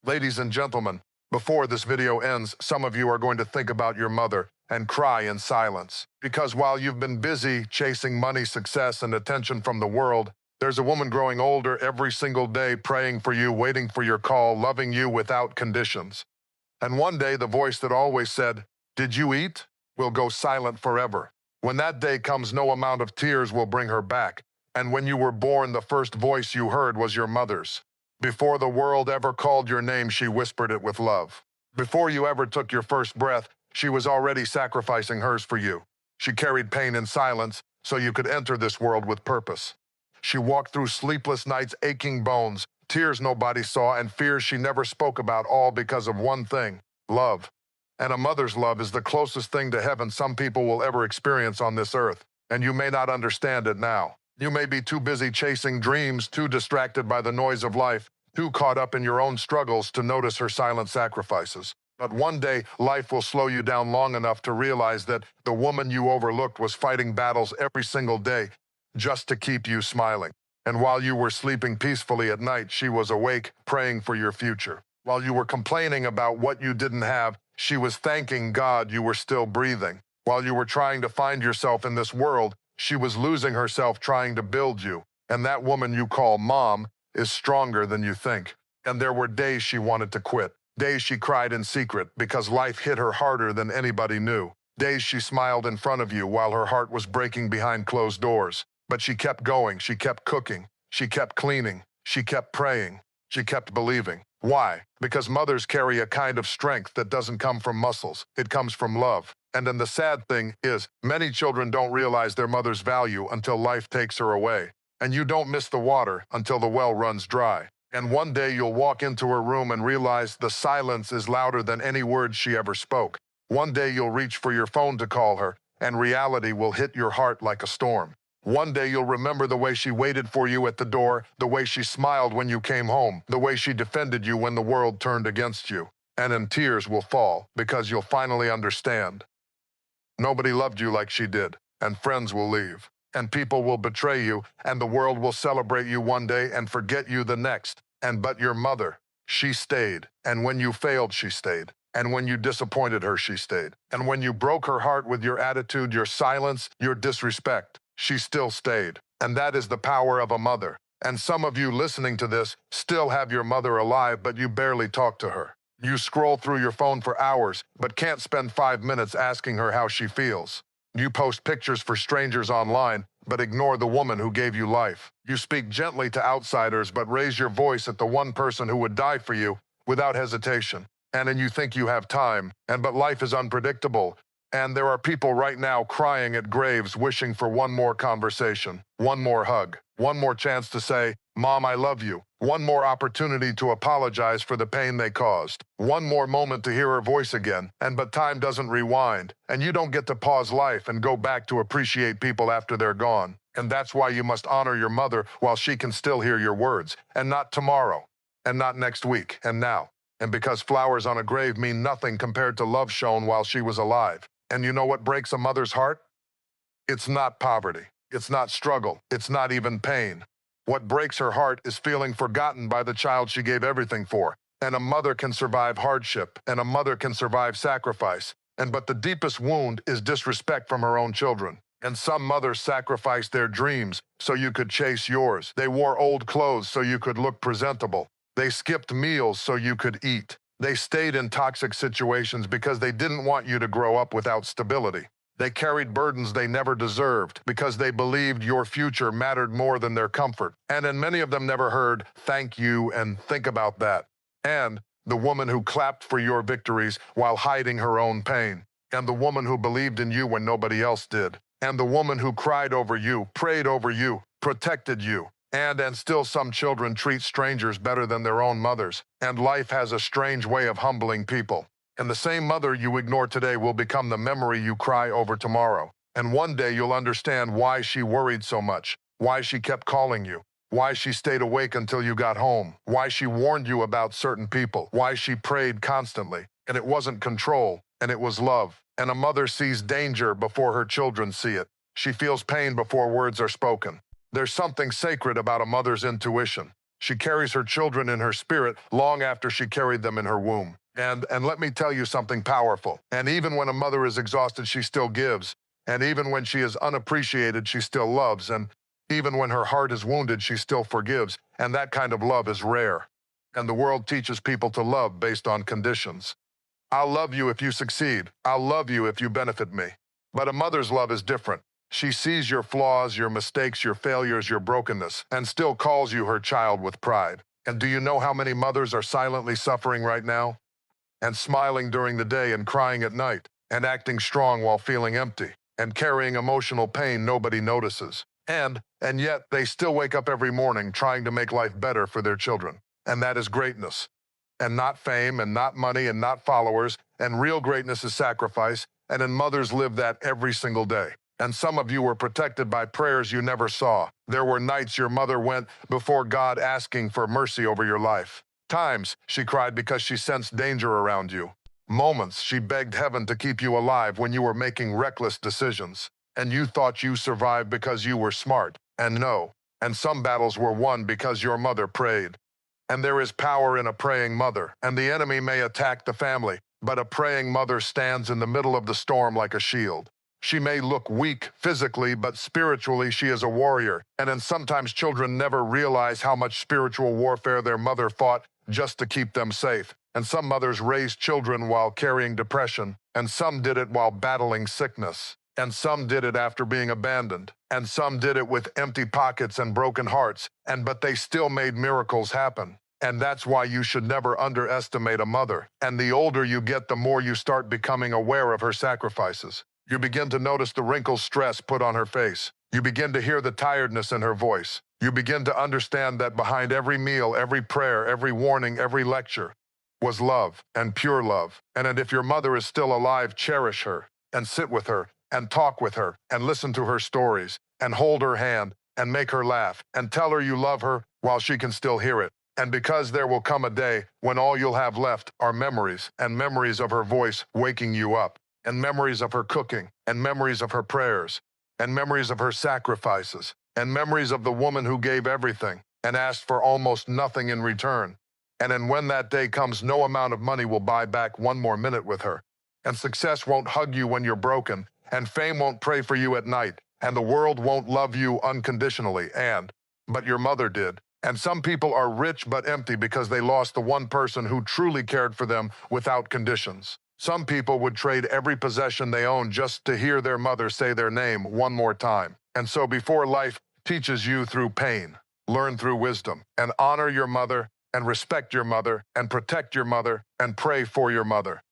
Ladies and gentlemen, before this video ends, some of you are going to think about your mother and cry in silence. Because while you've been busy chasing money, success, and attention from the world, there's a woman growing older every single day praying for you, waiting for your call, loving you without conditions. And one day, the voice that always said, "Did you eat?" will go silent forever. When that day comes, no amount of tears will bring her back. And when you were born, the first voice you heard was your mother's. Before the world ever called your name, she whispered it with love. Before you ever took your first breath, she was already sacrificing hers for you. She carried pain in silence so you could enter this world with purpose. She walked through sleepless nights, aching bones, tears nobody saw, and fears she never spoke about, all because of one thing: love. And a mother's love is the closest thing to heaven some people will ever experience on this earth, and you may not understand it now. You may be too busy chasing dreams, too distracted by the noise of life, too caught up in your own struggles to notice her silent sacrifices. But one day, life will slow you down long enough to realize that the woman you overlooked was fighting battles every single day just to keep you smiling. And while you were sleeping peacefully at night, she was awake, praying for your future. While you were complaining about what you didn't have, she was thanking God you were still breathing. While you were trying to find yourself in this world, she was losing herself trying to build you. And that woman you call mom is stronger than you think. And there were days she wanted to quit. Days she cried in secret because life hit her harder than anybody knew. Days she smiled in front of you while her heart was breaking behind closed doors. But she kept going, she kept cooking, she kept cleaning, she kept praying, she kept believing. Why? Because mothers carry a kind of strength that doesn't come from muscles. It comes from love. And then the sad thing is, many children don't realize their mother's value until life takes her away. And you don't miss the water until the well runs dry. And one day you'll walk into her room and realize the silence is louder than any words she ever spoke. One day you'll reach for your phone to call her, and reality will hit your heart like a storm. One day you'll remember the way she waited for you at the door, the way she smiled when you came home, the way she defended you when the world turned against you. And then tears will fall because you'll finally understand. Nobody loved you like she did, and friends will leave, and people will betray you, and the world will celebrate you one day and forget you the next. But your mother, she stayed, and when you failed, she stayed. And when you disappointed her, she stayed. And when you broke her heart with your attitude, your silence, your disrespect, she still stayed. And that is the power of a mother. And some of you listening to this still have your mother alive, but you barely talk to her. You scroll through your phone for hours, but can't spend 5 minutes asking her how she feels. You post pictures for strangers online, but ignore the woman who gave you life. You speak gently to outsiders, but raise your voice at the one person who would die for you without hesitation. And then you think you have time, but life is unpredictable. And there are people right now crying at graves wishing for one more conversation, one more hug, one more chance to say, "Mom, I love you." One more opportunity to apologize for the pain they caused. One more moment to hear her voice again. But time doesn't rewind, and you don't get to pause life and go back to appreciate people after they're gone. And that's why you must honor your mother while she can still hear your words, and not tomorrow, and not next week, and now. And because flowers on a grave mean nothing compared to love shown while she was alive. And you know what breaks a mother's heart? It's not poverty. It's not struggle. It's not even pain. What breaks her heart is feeling forgotten by the child she gave everything for. And a mother can survive hardship, and a mother can survive sacrifice. But the deepest wound is disrespect from her own children. And some mothers sacrificed their dreams so you could chase yours. They wore old clothes so you could look presentable. They skipped meals so you could eat. They stayed in toxic situations because they didn't want you to grow up without stability. They carried burdens they never deserved because they believed your future mattered more than their comfort. And many of them never heard, "Thank you," and "Think about that." And the woman who clapped for your victories while hiding her own pain. And the woman who believed in you when nobody else did. And the woman who cried over you, prayed over you, protected you. And still some children treat strangers better than their own mothers. And life has a strange way of humbling people. And the same mother you ignore today will become the memory you cry over tomorrow. And one day you'll understand why she worried so much, why she kept calling you, why she stayed awake until you got home, why she warned you about certain people, why she prayed constantly. And it wasn't control, and it was love. And a mother sees danger before her children see it. She feels pain before words are spoken. There's something sacred about a mother's intuition. She carries her children in her spirit long after she carried them in her womb. And let me tell you something powerful. And even when a mother is exhausted, she still gives. And even when she is unappreciated, she still loves. And even when her heart is wounded, she still forgives. And that kind of love is rare. And the world teaches people to love based on conditions. I'll love you if you succeed. I'll love you if you benefit me. But a mother's love is different. She sees your flaws, your mistakes, your failures, your brokenness, and still calls you her child with pride. And do you know how many mothers are silently suffering right now? And smiling during the day and crying at night, and acting strong while feeling empty, and carrying emotional pain nobody notices. And yet they still wake up every morning trying to make life better for their children. And that is greatness. And not fame, and not money, and not followers, and real greatness is sacrifice, and mothers live that every single day. And some of you were protected by prayers you never saw. There were nights your mother went before God asking for mercy over your life. Times she cried because she sensed danger around you. Moments she begged heaven to keep you alive when you were making reckless decisions. And you thought you survived because you were smart. And no. And some battles were won because your mother prayed. And there is power in a praying mother, and the enemy may attack the family, but a praying mother stands in the middle of the storm like a shield. She may look weak physically, but spiritually she is a warrior, and sometimes children never realize how much spiritual warfare their mother fought just to keep them safe. And some mothers raised children while carrying depression, and some did it while battling sickness. And some did it after being abandoned, and some did it with empty pockets and broken hearts, but they still made miracles happen. And that's why you should never underestimate a mother. And the older you get, the more you start becoming aware of her sacrifices. You begin to notice the wrinkles stress put on her face. You begin to hear the tiredness in her voice. You begin to understand that behind every meal, every prayer, every warning, every lecture was love, and pure love. And if your mother is still alive, cherish her, and sit with her, and talk with her, and listen to her stories, and hold her hand, and make her laugh, and tell her you love her while she can still hear it. And because there will come a day when all you'll have left are memories, and memories of her voice waking you up, and memories of her cooking, and memories of her prayers, and memories of her sacrifices, and memories of the woman who gave everything and asked for almost nothing in return. And when that day comes, no amount of money will buy back one more minute with her. And success won't hug you when you're broken, and fame won't pray for you at night, and the world won't love you unconditionally, but your mother did. And some people are rich but empty because they lost the one person who truly cared for them without conditions. Some people would trade every possession they own just to hear their mother say their name one more time. And so before life teaches you through pain, learn through wisdom, and honor your mother, and respect your mother, and protect your mother, and pray for your mother.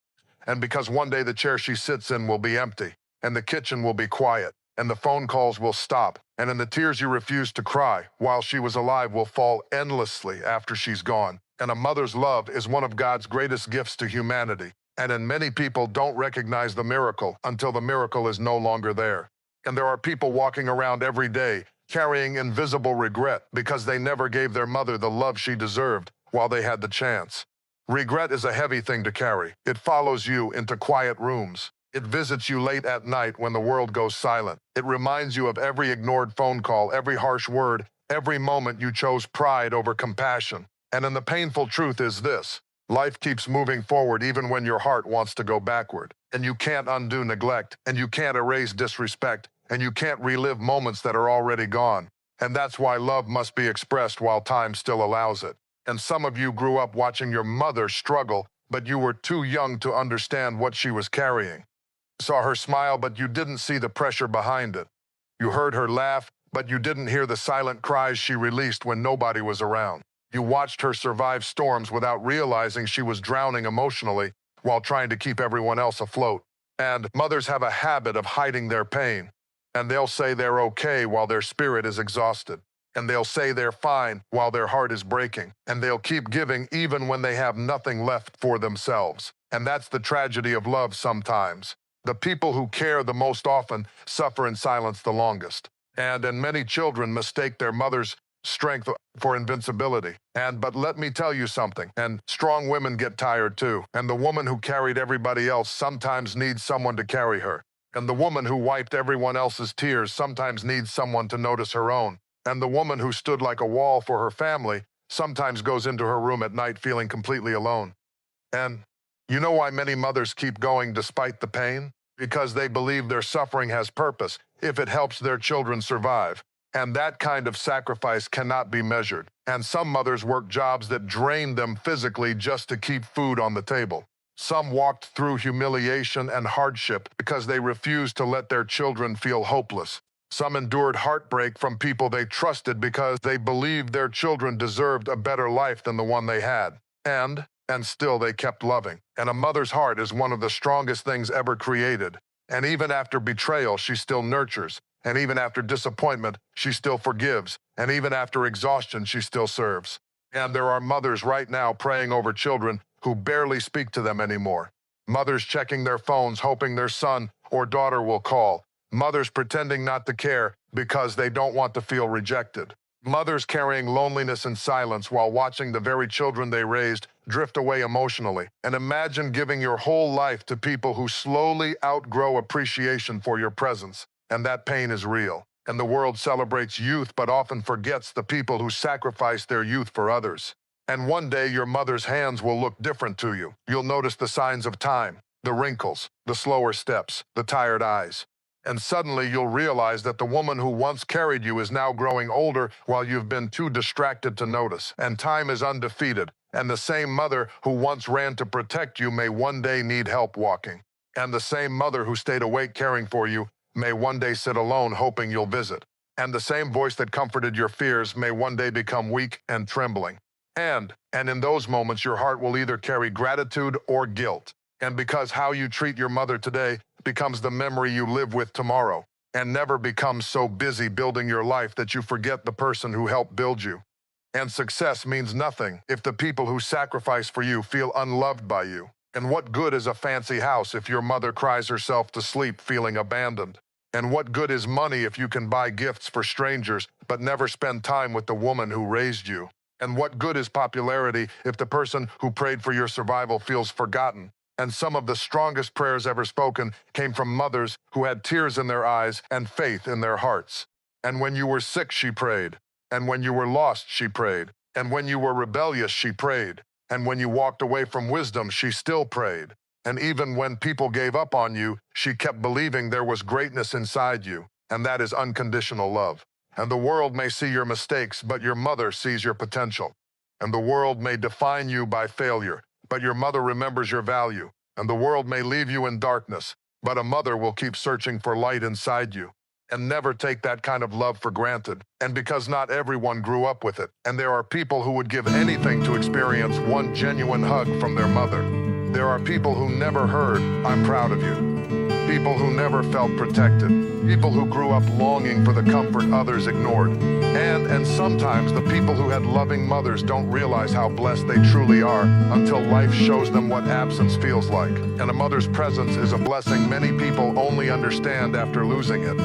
And because one day the chair she sits in will be empty, and the kitchen will be quiet, and the phone calls will stop, and the tears you refused to cry while she was alive will fall endlessly after she's gone. And a mother's love is one of God's greatest gifts to humanity. And many people don't recognize the miracle until the miracle is no longer there. And there are people walking around every day carrying invisible regret because they never gave their mother the love she deserved while they had the chance. Regret is a heavy thing to carry. It follows you into quiet rooms. It visits you late at night when the world goes silent. It reminds you of every ignored phone call, every harsh word, every moment you chose pride over compassion. And the painful truth is this: life keeps moving forward even when your heart wants to go backward. And you can't undo neglect, and you can't erase disrespect, and you can't relive moments that are already gone. And that's why love must be expressed while time still allows it. And some of you grew up watching your mother struggle, but you were too young to understand what she was carrying. You saw her smile, but you didn't see the pressure behind it. You heard her laugh, but you didn't hear the silent cries she released when nobody was around. You watched her survive storms without realizing she was drowning emotionally while trying to keep everyone else afloat. And mothers have a habit of hiding their pain. And they'll say they're okay while their spirit is exhausted. And they'll say they're fine while their heart is breaking. And they'll keep giving even when they have nothing left for themselves. And that's the tragedy of love sometimes. The people who care the most often suffer in silence the longest. And many children mistake their mother's strength for invincibility. But let me tell you something, and strong women get tired too. And the woman who carried everybody else sometimes needs someone to carry her. And the woman who wiped everyone else's tears sometimes needs someone to notice her own. And the woman who stood like a wall for her family sometimes goes into her room at night feeling completely alone. And you know why many mothers keep going despite the pain? Because they believe their suffering has purpose if it helps their children survive. And that kind of sacrifice cannot be measured. And some mothers work jobs that drain them physically just to keep food on the table. Some walked through humiliation and hardship because they refused to let their children feel hopeless. Some endured heartbreak from people they trusted because they believed their children deserved a better life than the one they had. And still they kept loving. And a mother's heart is one of the strongest things ever created. And even after betrayal, she still nurtures. And even after disappointment, she still forgives. And even after exhaustion, she still serves. And there are mothers right now praying over children who barely speak to them anymore. Mothers checking their phones, hoping their son or daughter will call. Mothers pretending not to care because they don't want to feel rejected. Mothers carrying loneliness in silence while watching the very children they raised drift away emotionally. And imagine giving your whole life to people who slowly outgrow appreciation for your presence. And that pain is real. And the world celebrates youth but often forgets the people who sacrifice their youth for others. And one day your mother's hands will look different to you. You'll notice the signs of time, the wrinkles, the slower steps, the tired eyes. And suddenly you'll realize that the woman who once carried you is now growing older while you've been too distracted to notice. And time is undefeated. And the same mother who once ran to protect you may one day need help walking. And the same mother who stayed awake caring for you may one day sit alone hoping you'll visit. And the same voice that comforted your fears may one day become weak and trembling. And in those moments your heart will either carry gratitude or guilt. And because how you treat your mother today becomes the memory you live with tomorrow, and never becomes so busy building your life that you forget the person who helped build you. And success means nothing if the people who sacrifice for you feel unloved by you. And what good is a fancy house if your mother cries herself to sleep feeling abandoned? And what good is money if you can buy gifts for strangers but never spend time with the woman who raised you? And what good is popularity if the person who prayed for your survival feels forgotten? And some of the strongest prayers ever spoken came from mothers who had tears in their eyes and faith in their hearts. And when you were sick, she prayed. And when you were lost, she prayed. And when you were rebellious, she prayed. And when you walked away from wisdom, she still prayed. And even when people gave up on you, she kept believing there was greatness inside you. And that is unconditional love. And the world may see your mistakes, but your mother sees your potential. And the world may define you by failure, but your mother remembers your value. And the world may leave you in darkness, but a mother will keep searching for light inside you. And never take that kind of love for granted. And because not everyone grew up with it, and there are people who would give anything to experience one genuine hug from their mother. There are people who never heard, "I'm proud of you." People who never felt protected. People who grew up longing for the comfort others ignored. And sometimes the people who had loving mothers don't realize how blessed they truly are until life shows them what absence feels like. And a mother's presence is a blessing many people only understand after losing it.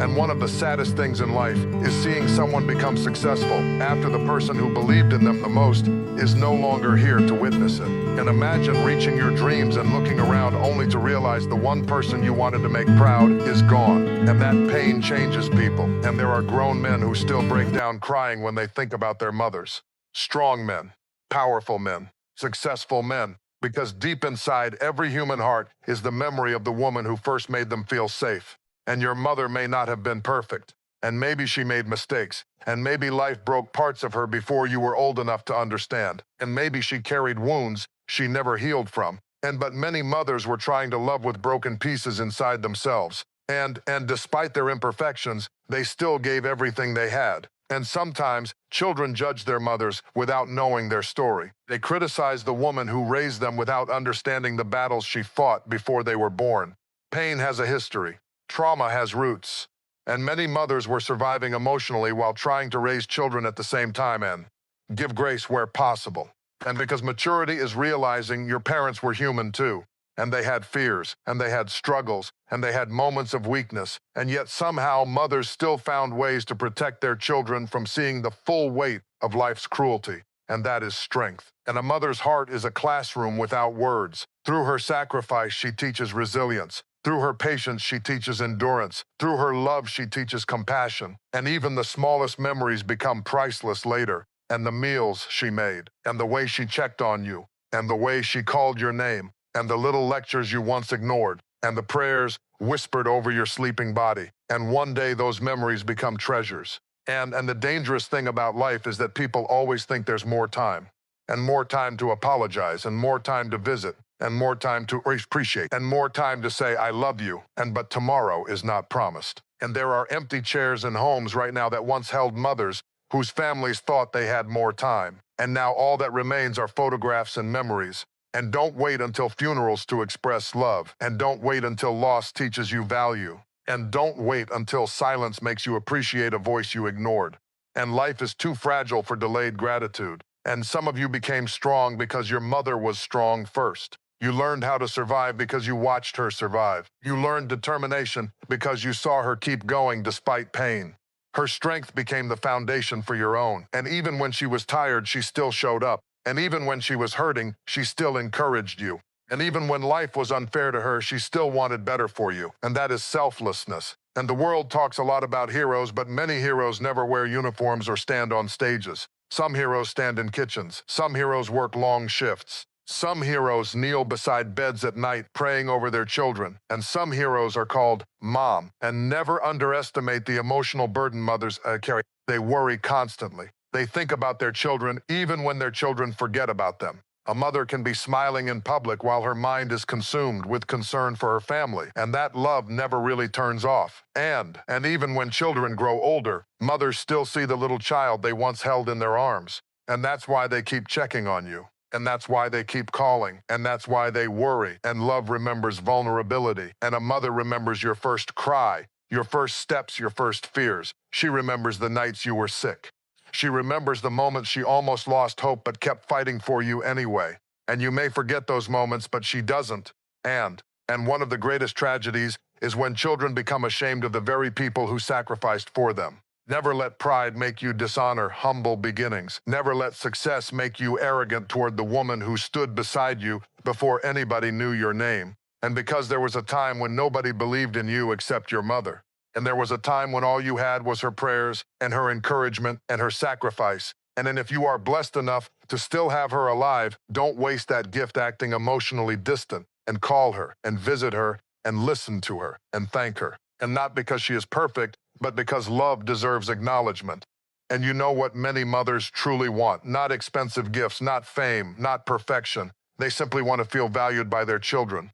And one of the saddest things in life is seeing someone become successful after the person who believed in them the most is no longer here to witness it. And imagine reaching your dreams and looking around only to realize the one person you wanted to make proud is gone. And that pain changes people. And there are grown men who still break down crying when they think about their mothers. Strong men, powerful men, successful men. Because deep inside every human heart is the memory of the woman who first made them feel safe. And your mother may not have been perfect. And maybe she made mistakes. And maybe life broke parts of her before you were old enough to understand. And maybe she carried wounds she never healed from. But many mothers were trying to love with broken pieces inside themselves. And despite their imperfections, they still gave everything they had. And sometimes, children judge their mothers without knowing their story. They criticize the woman who raised them without understanding the battles she fought before they were born. Pain has a history. Trauma has roots. And many mothers were surviving emotionally while trying to raise children at the same time. And give grace where possible. And because maturity is realizing your parents were human too. And they had fears, and they had struggles, and they had moments of weakness. And yet somehow mothers still found ways to protect their children from seeing the full weight of life's cruelty. And that is strength. And a mother's heart is a classroom without words. Through her sacrifice, she teaches resilience. Through her patience, she teaches endurance. Through her love, she teaches compassion. And even the smallest memories become priceless later. and the meals she made, and the way she checked on you, and the way she called your name, and the little lectures you once ignored, and the prayers whispered over your sleeping body. And one day those memories become treasures. And the dangerous thing about life is that people always think there's more time, and more time to apologize, and more time to visit, and more time to appreciate, and more time to say, I love you, but tomorrow is not promised. And there are empty chairs in homes right now that once held mothers whose families thought they had more time. And now all that remains are photographs and memories. And don't wait until funerals to express love. And don't wait until loss teaches you value. And don't wait until silence makes you appreciate a voice you ignored. And life is too fragile for delayed gratitude. And some of you became strong because your mother was strong first. You learned how to survive because you watched her survive. You learned determination because you saw her keep going despite pain. Her strength became the foundation for your own. And even when she was tired, she still showed up. And even when she was hurting, she still encouraged you. And even when life was unfair to her, she still wanted better for you. And that is selflessness. And the world talks a lot about heroes, but many heroes never wear uniforms or stand on stages. Some heroes stand in kitchens. Some heroes work long shifts. Some heroes kneel beside beds at night praying over their children, and some heroes are called mom. And never underestimate the emotional burden mothers carry. They worry constantly. They think about their children even when their children forget about them. A mother can be smiling in public while her mind is consumed with concern for her family, and that love never really turns off. And even when children grow older, mothers still see the little child they once held in their arms, and that's why they keep checking on you. And that's why they keep calling, and that's why they worry. And love remembers vulnerability, and a mother remembers your first cry, your first steps, your first fears. She remembers the nights you were sick. She remembers the moments she almost lost hope but kept fighting for you anyway. And you may forget those moments, but she doesn't. And one of the greatest tragedies is when children become ashamed of the very people who sacrificed for them. Never let pride make you dishonor humble beginnings. Never let success make you arrogant toward the woman who stood beside you before anybody knew your name. And because there was a time when nobody believed in you except your mother. And there was a time when all you had was her prayers and her encouragement and her sacrifice. And then if you are blessed enough to still have her alive, don't waste that gift acting emotionally distant, and call her and visit her and listen to her and thank her. And not because she is perfect, but because love deserves acknowledgement. And you know what many mothers truly want? Not expensive gifts, not fame, not perfection. They simply want to feel valued by their children.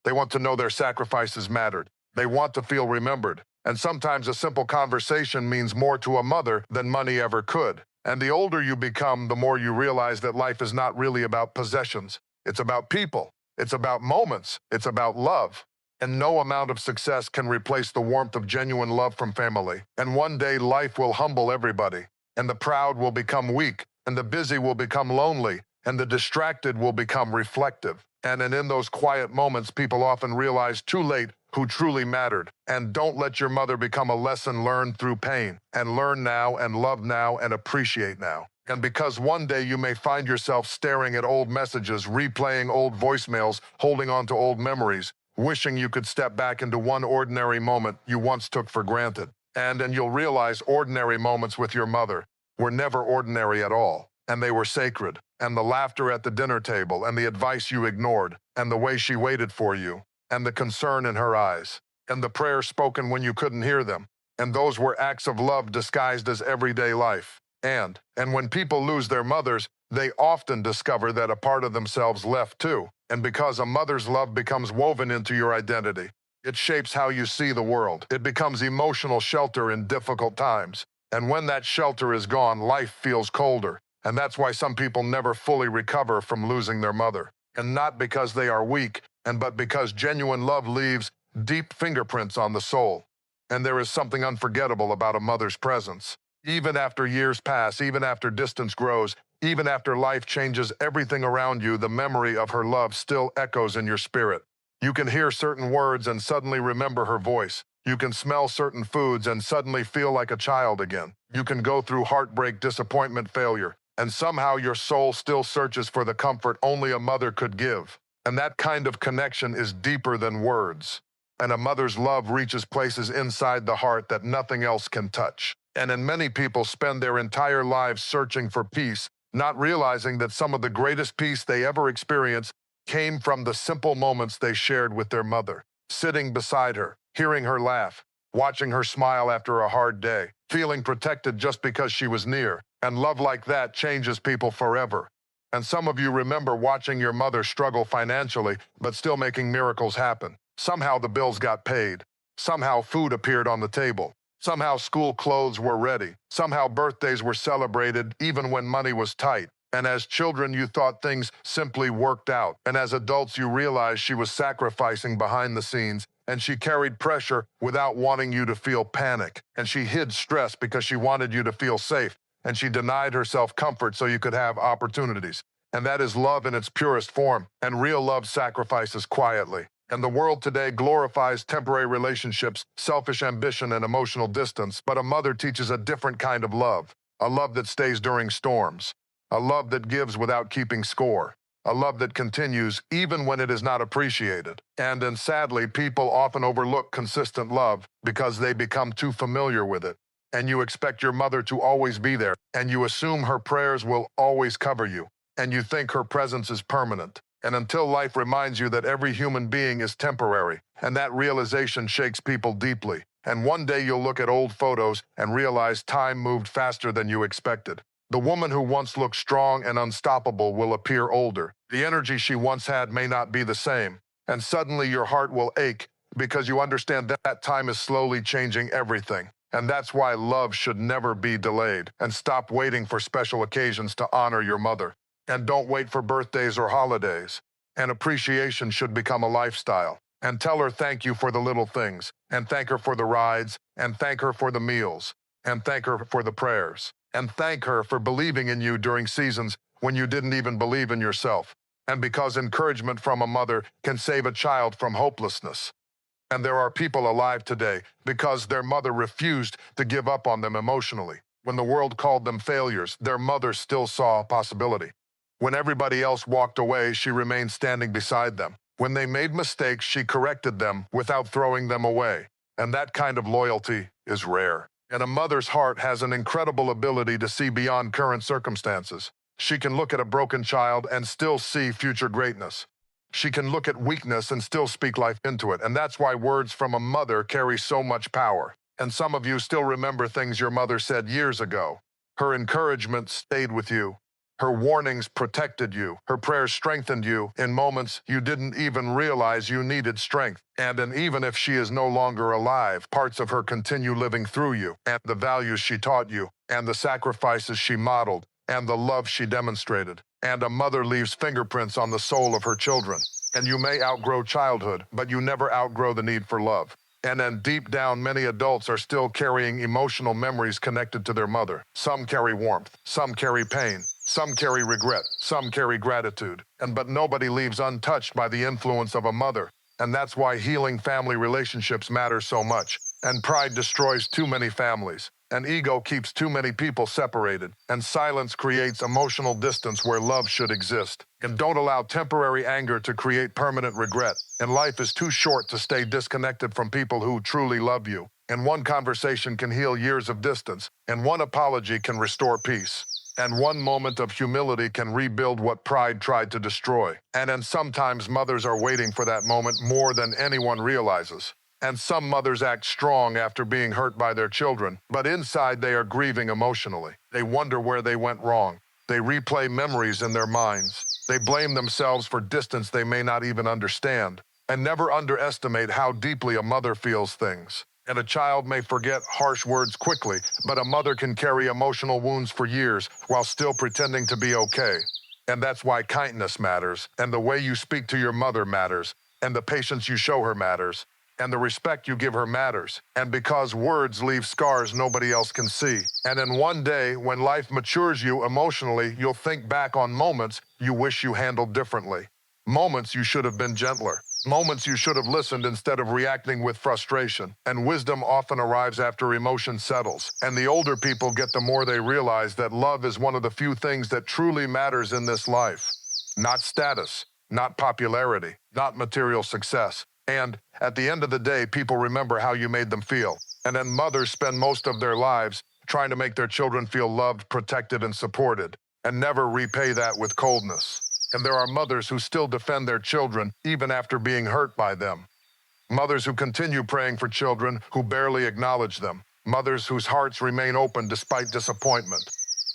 They want to know their sacrifices mattered. They want to feel remembered. And sometimes a simple conversation means more to a mother than money ever could. And the older you become, the more you realize that life is not really about possessions. It's about people. It's about moments. It's about love. And no amount of success can replace the warmth of genuine love from family. And one day life will humble everybody, and the proud will become weak, and the busy will become lonely, and the distracted will become reflective. And in those quiet moments, people often realize too late who truly mattered. And don't let your mother become a lesson learned through pain. And learn now, and love now, and appreciate now. And because one day you may find yourself staring at old messages, replaying old voicemails, holding on to old memories, wishing you could step back into one ordinary moment you once took for granted. And you'll realize ordinary moments with your mother were never ordinary at all. And they were sacred. And the laughter at the dinner table, and the advice you ignored, and the way she waited for you, and the concern in her eyes, and the prayers spoken when you couldn't hear them. And those were acts of love disguised as everyday life. And when people lose their mothers, they often discover that a part of themselves left too. And because a mother's love becomes woven into your identity, it shapes how you see the world. It becomes emotional shelter in difficult times. And when that shelter is gone, life feels colder. And that's why some people never fully recover from losing their mother. And not because they are weak, but because genuine love leaves deep fingerprints on the soul. And there is something unforgettable about a mother's presence. Even after years pass, even after distance grows, even after life changes everything around you, the memory of her love still echoes in your spirit. You can hear certain words and suddenly remember her voice. You can smell certain foods and suddenly feel like a child again. You can go through heartbreak, disappointment, failure, and somehow your soul still searches for the comfort only a mother could give. And that kind of connection is deeper than words. And a mother's love reaches places inside the heart that nothing else can touch. And then many people spend their entire lives searching for peace, not realizing that some of the greatest peace they ever experienced came from the simple moments they shared with their mother. Sitting beside her, hearing her laugh, watching her smile after a hard day, feeling protected just because she was near. And love like that changes people forever. And some of you remember watching your mother struggle financially, but still making miracles happen. Somehow the bills got paid. Somehow food appeared on the table. Somehow school clothes were ready. Somehow birthdays were celebrated even when money was tight. And as children, you thought things simply worked out. And as adults, you realized she was sacrificing behind the scenes, and she carried pressure without wanting you to feel panic. And she hid stress because she wanted you to feel safe. And she denied herself comfort so you could have opportunities. And that is love in its purest form. And real love sacrifices quietly. And the world today glorifies temporary relationships, selfish ambition, and emotional distance. But a mother teaches a different kind of love. A love that stays during storms. A love that gives without keeping score. A love that continues even when it is not appreciated. And then sadly, people often overlook consistent love because they become too familiar with it. And you expect your mother to always be there. And you assume her prayers will always cover you. And you think her presence is permanent. And until life reminds you that every human being is temporary, and that realization shakes people deeply. And one day you'll look at old photos and realize time moved faster than you expected. The woman who once looked strong and unstoppable will appear older. The energy she once had may not be the same. And suddenly your heart will ache because you understand that time is slowly changing everything. And that's why love should never be delayed. And stop waiting for special occasions to honor your mother. And don't wait for birthdays or holidays. And appreciation should become a lifestyle. And tell her thank you for the little things. And thank her for the rides. And thank her for the meals. And thank her for the prayers. And thank her for believing in you during seasons when you didn't even believe in yourself. And because encouragement from a mother can save a child from hopelessness. And there are people alive today because their mother refused to give up on them emotionally. When the world called them failures, their mother still saw a possibility. When everybody else walked away, she remained standing beside them. When they made mistakes, she corrected them without throwing them away. And that kind of loyalty is rare. And a mother's heart has an incredible ability to see beyond current circumstances. She can look at a broken child and still see future greatness. She can look at weakness and still speak life into it. And that's why words from a mother carry so much power. And some of you still remember things your mother said years ago. Her encouragement stayed with you. Her warnings protected you. Her prayers strengthened you in moments you didn't even realize you needed strength. And even if she is no longer alive, parts of her continue living through you, and the values she taught you, and the sacrifices she modeled, and the love she demonstrated. And a mother leaves fingerprints on the soul of her children. And you may outgrow childhood, but you never outgrow the need for love. And then deep down, many adults are still carrying emotional memories connected to their mother. Some carry warmth, some carry pain, some carry regret, some carry gratitude. But nobody leaves untouched by the influence of a mother. And that's why healing family relationships matter so much. And pride destroys too many families. And ego keeps too many people separated. And silence creates emotional distance where love should exist. And don't allow temporary anger to create permanent regret. And life is too short to stay disconnected from people who truly love you. And one conversation can heal years of distance. And one apology can restore peace. And one moment of humility can rebuild what pride tried to destroy. And then sometimes mothers are waiting for that moment more than anyone realizes. And some mothers act strong after being hurt by their children, but inside they are grieving emotionally. They wonder where they went wrong. They replay memories in their minds. They blame themselves for distance they may not even understand. And never underestimate how deeply a mother feels things. And a child may forget harsh words quickly, but a mother can carry emotional wounds for years while still pretending to be okay. And that's why kindness matters, and the way you speak to your mother matters, and the patience you show her matters, and the respect you give her matters. And because words leave scars nobody else can see. And then one day, when life matures you emotionally, you'll think back on moments you wish you handled differently. Moments you should have been gentler. Moments you should have listened instead of reacting with frustration. And wisdom often arrives after emotion settles. And the older people get, the more they realize that love is one of the few things that truly matters in this life. Not status, not popularity, not material success. And at the end of the day, people remember how you made them feel. And then mothers spend most of their lives trying to make their children feel loved, protected, and supported, and never repay that with coldness. And there are mothers who still defend their children even after being hurt by them. Mothers who continue praying for children who barely acknowledge them. Mothers whose hearts remain open despite disappointment.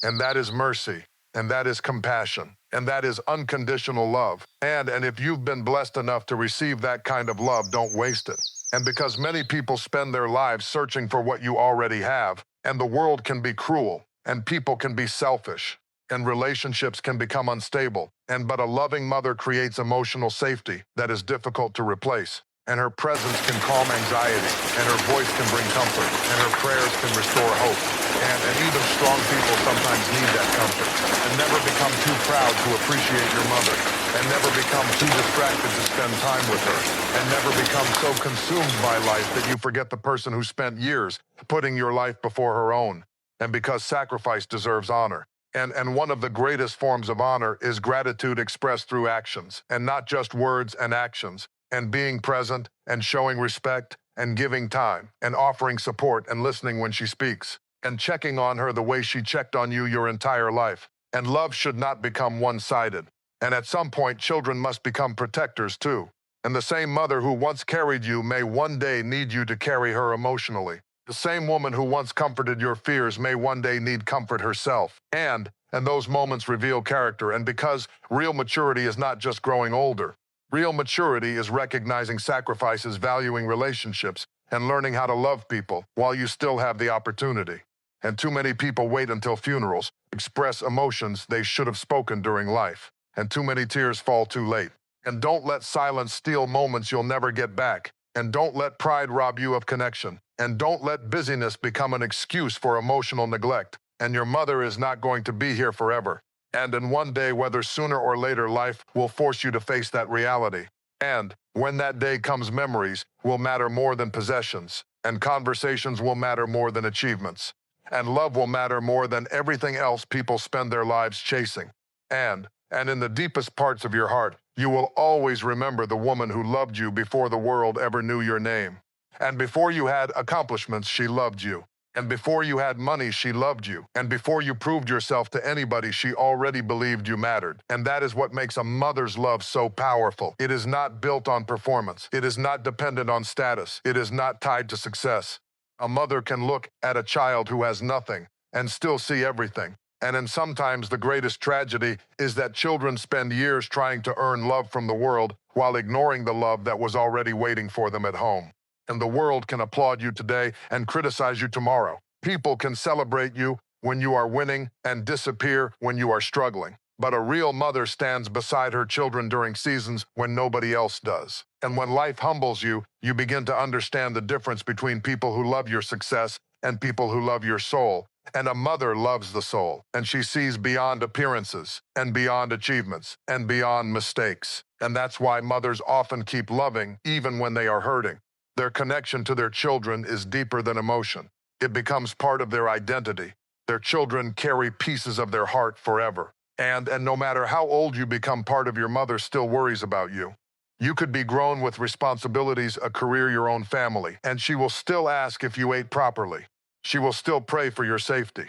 And that is mercy. And that is compassion. And that is unconditional love. And if you've been blessed enough to receive that kind of love, don't waste it. And because many people spend their lives searching for what you already have, and the world can be cruel, and people can be selfish, and relationships can become unstable, but a loving mother creates emotional safety that is difficult to replace. And her presence can calm anxiety, and her voice can bring comfort, and her prayers can restore hope. And even strong people sometimes need that comfort. And never become too proud to appreciate your mother. And never become too distracted to spend time with her. And never become so consumed by life that you forget the person who spent years putting your life before her own. And because sacrifice deserves honor. And one of the greatest forms of honor is gratitude expressed through actions, and not just words and actions. And being present, and showing respect, and giving time, and offering support and listening when she speaks, and checking on her the way she checked on you your entire life. And love should not become one-sided. And at some point, children must become protectors too. And the same mother who once carried you may one day need you to carry her emotionally. The same woman who once comforted your fears may one day need comfort herself. And those moments reveal character. And because real maturity is not just growing older, real maturity is recognizing sacrifices, valuing relationships, and learning how to love people while you still have the opportunity. And too many people wait until funerals, express emotions they should have spoken during life. And too many tears fall too late. And don't let silence steal moments you'll never get back. And don't let pride rob you of connection. And don't let busyness become an excuse for emotional neglect. And your mother is not going to be here forever. And in one day, whether sooner or later, life will force you to face that reality. And when that day comes, memories will matter more than possessions, and conversations will matter more than achievements, and love will matter more than everything else people spend their lives chasing. And in the deepest parts of your heart, you will always remember the woman who loved you before the world ever knew your name. And before you had accomplishments, she loved you. And before you had money, she loved you. And before you proved yourself to anybody, she already believed you mattered. And that is what makes a mother's love so powerful. It is not built on performance. It is not dependent on status. It is not tied to success. A mother can look at a child who has nothing and still see everything. And sometimes the greatest tragedy is that children spend years trying to earn love from the world while ignoring the love that was already waiting for them at home. And the world can applaud you today and criticize you tomorrow. People can celebrate you when you are winning and disappear when you are struggling. But a real mother stands beside her children during seasons when nobody else does. And when life humbles you, you begin to understand the difference between people who love your success and people who love your soul. And a mother loves the soul, and she sees beyond appearances, and beyond achievements, and beyond mistakes. And that's why mothers often keep loving even when they are hurting. Their connection to their children is deeper than emotion. It becomes part of their identity. Their children carry pieces of their heart forever. And no matter how old you become, part of your mother still worries about you. You could be grown with responsibilities, a career, your own family, and she will still ask if you ate properly. She will still pray for your safety.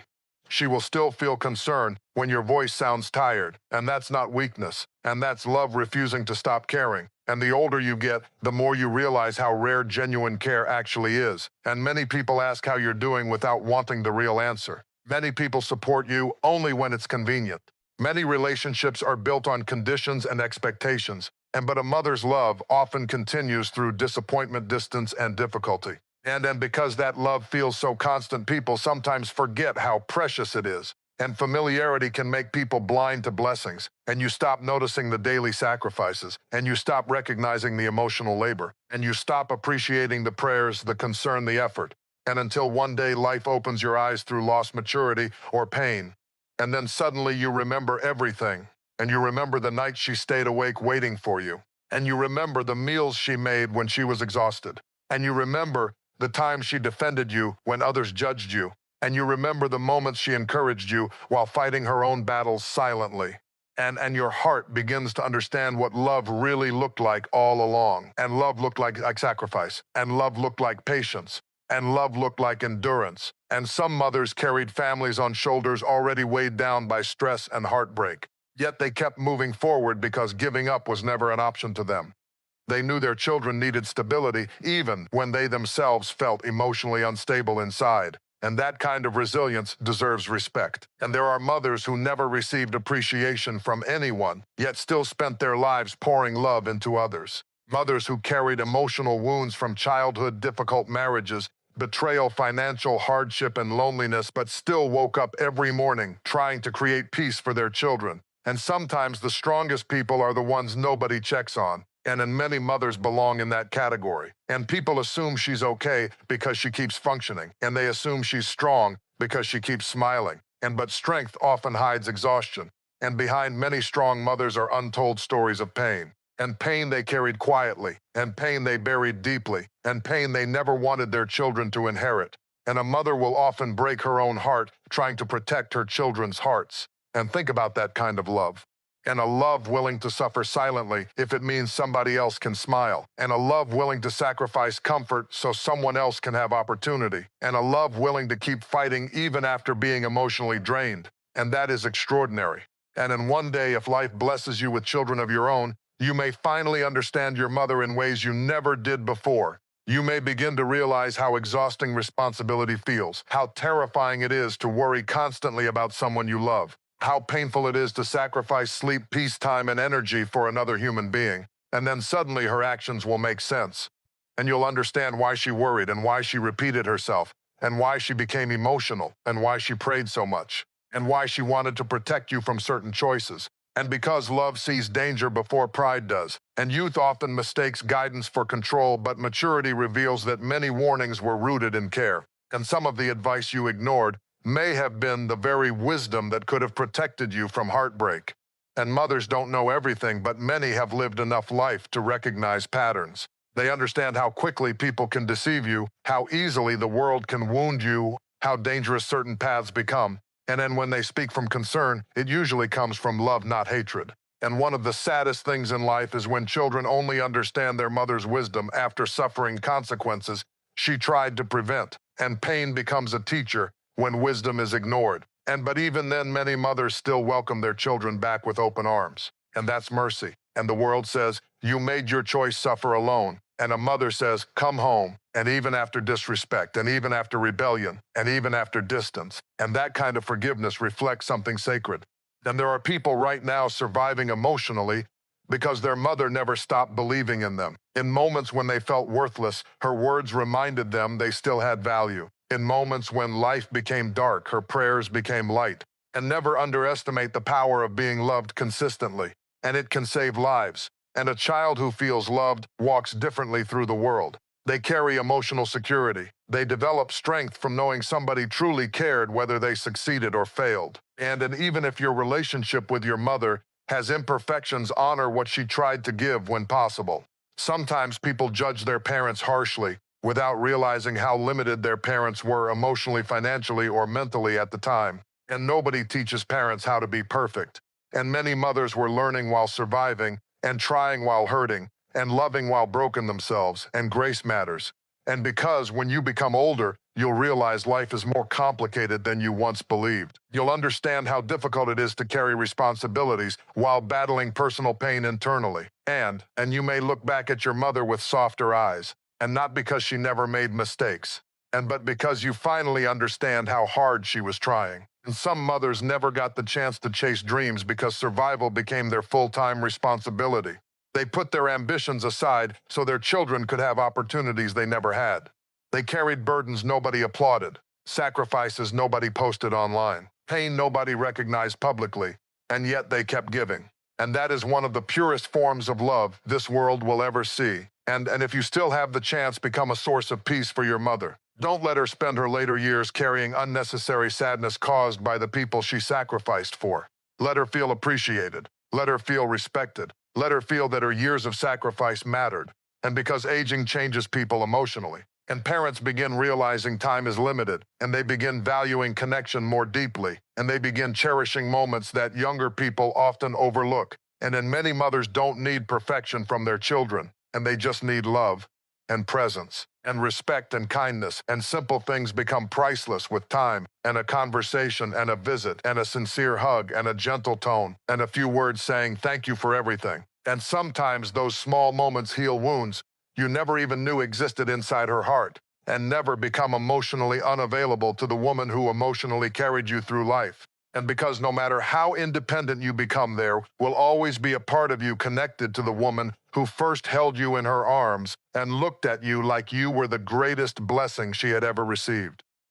She will still feel concerned when your voice sounds tired, and that's not weakness, and that's love refusing to stop caring. And the older you get, the more you realize how rare genuine care actually is. And many people ask how you're doing without wanting the real answer. Many people support you only when it's convenient. Many relationships are built on conditions and expectations, but a mother's love often continues through disappointment, distance, and difficulty. And because that love feels so constant, people sometimes forget how precious it is. And familiarity can make people blind to blessings. And you stop noticing the daily sacrifices. And you stop recognizing the emotional labor. And you stop appreciating the prayers, the concern, the effort. And until one day life opens your eyes through lost maturity or pain. And then suddenly you remember everything. And you remember the night she stayed awake waiting for you. And you remember the meals she made when she was exhausted. And you remember the time she defended you when others judged you. And you remember the moments she encouraged you while fighting her own battles silently. And your heart begins to understand what love really looked like all along. And love looked like sacrifice. And love looked like patience. And love looked like endurance. And some mothers carried families on shoulders already weighed down by stress and heartbreak. Yet they kept moving forward because giving up was never an option to them. They knew their children needed stability even when they themselves felt emotionally unstable inside. And that kind of resilience deserves respect. And there are mothers who never received appreciation from anyone, yet still spent their lives pouring love into others. Mothers who carried emotional wounds from childhood, difficult marriages, betrayal, financial hardship, and loneliness, but still woke up every morning trying to create peace for their children. And sometimes the strongest people are the ones nobody checks on. And many mothers belong in that category. And people assume she's okay because she keeps functioning. And they assume she's strong because she keeps smiling. But strength often hides exhaustion. And behind many strong mothers are untold stories of pain. And pain they carried quietly. And pain they buried deeply. And pain they never wanted their children to inherit. And a mother will often break her own heart trying to protect her children's hearts. And think about that kind of love. And a love willing to suffer silently if it means somebody else can smile. And a love willing to sacrifice comfort so someone else can have opportunity. And a love willing to keep fighting even after being emotionally drained. And that is extraordinary. And in one day, if life blesses you with children of your own, you may finally understand your mother in ways you never did before. You may begin to realize how exhausting responsibility feels, how terrifying it is to worry constantly about someone you love, how painful it is to sacrifice sleep, peace, time, and energy for another human being. And then suddenly her actions will make sense. And you'll understand why she worried and why she repeated herself, and why she became emotional, and why she prayed so much, and why she wanted to protect you from certain choices. And because love sees danger before pride does, and youth often mistakes guidance for control, but maturity reveals that many warnings were rooted in care. And some of the advice you ignored may have been the very wisdom that could have protected you from heartbreak. And mothers don't know everything, but many have lived enough life to recognize patterns. They understand how quickly people can deceive you, how easily the world can wound you, how dangerous certain paths become. And then when they speak from concern, it usually comes from love, not hatred. And one of the saddest things in life is when children only understand their mother's wisdom after suffering consequences she tried to prevent. And pain becomes a teacher when wisdom is ignored. But even then, many mothers still welcome their children back with open arms. And that's mercy. And the world says, you made your choice, suffer alone. And a mother says, come home. And even after disrespect, and even after rebellion, and even after distance. And that kind of forgiveness reflects something sacred. And there are people right now surviving emotionally because their mother never stopped believing in them. In moments when they felt worthless, her words reminded them they still had value. In moments when life became dark, her prayers became light. And never underestimate the power of being loved consistently. And it can save lives. And a child who feels loved walks differently through the world. They carry emotional security. They develop strength from knowing somebody truly cared whether they succeeded or failed. And even if your relationship with your mother has imperfections, honor what she tried to give when possible. Sometimes people judge their parents harshly, without realizing how limited their parents were emotionally, financially, or mentally at the time. And nobody teaches parents how to be perfect. And many mothers were learning while surviving, and trying while hurting, and loving while broken themselves, and grace matters. And because when you become older, you'll realize life is more complicated than you once believed. You'll understand how difficult it is to carry responsibilities while battling personal pain internally. And you may look back at your mother with softer eyes. And not because she never made mistakes, but because you finally understand how hard she was trying. And some mothers never got the chance to chase dreams because survival became their full-time responsibility. They put their ambitions aside so their children could have opportunities they never had. They carried burdens nobody applauded, sacrifices nobody posted online, pain nobody recognized publicly, and yet they kept giving. And that is one of the purest forms of love this world will ever see. And if you still have the chance, become a source of peace for your mother. Don't let her spend her later years carrying unnecessary sadness caused by the people she sacrificed for. Let her feel appreciated. Let her feel respected. Let her feel that her years of sacrifice mattered. And because aging changes people emotionally, and parents begin realizing time is limited, and they begin valuing connection more deeply, and they begin cherishing moments that younger people often overlook. And many mothers don't need perfection from their children, and they just need love. and presence, and respect and kindness, and simple things become priceless with time, and a conversation, and a visit, and a sincere hug, and a gentle tone, and a few words saying thank you for everything. And sometimes those small moments heal wounds you never even knew existed inside her heart, and never become emotionally unavailable to the woman who emotionally carried you through life. And because no matter how independent you become, there will always be a part of you connected to the woman who first held you in her arms and looked at you like you were the greatest blessing she had ever received.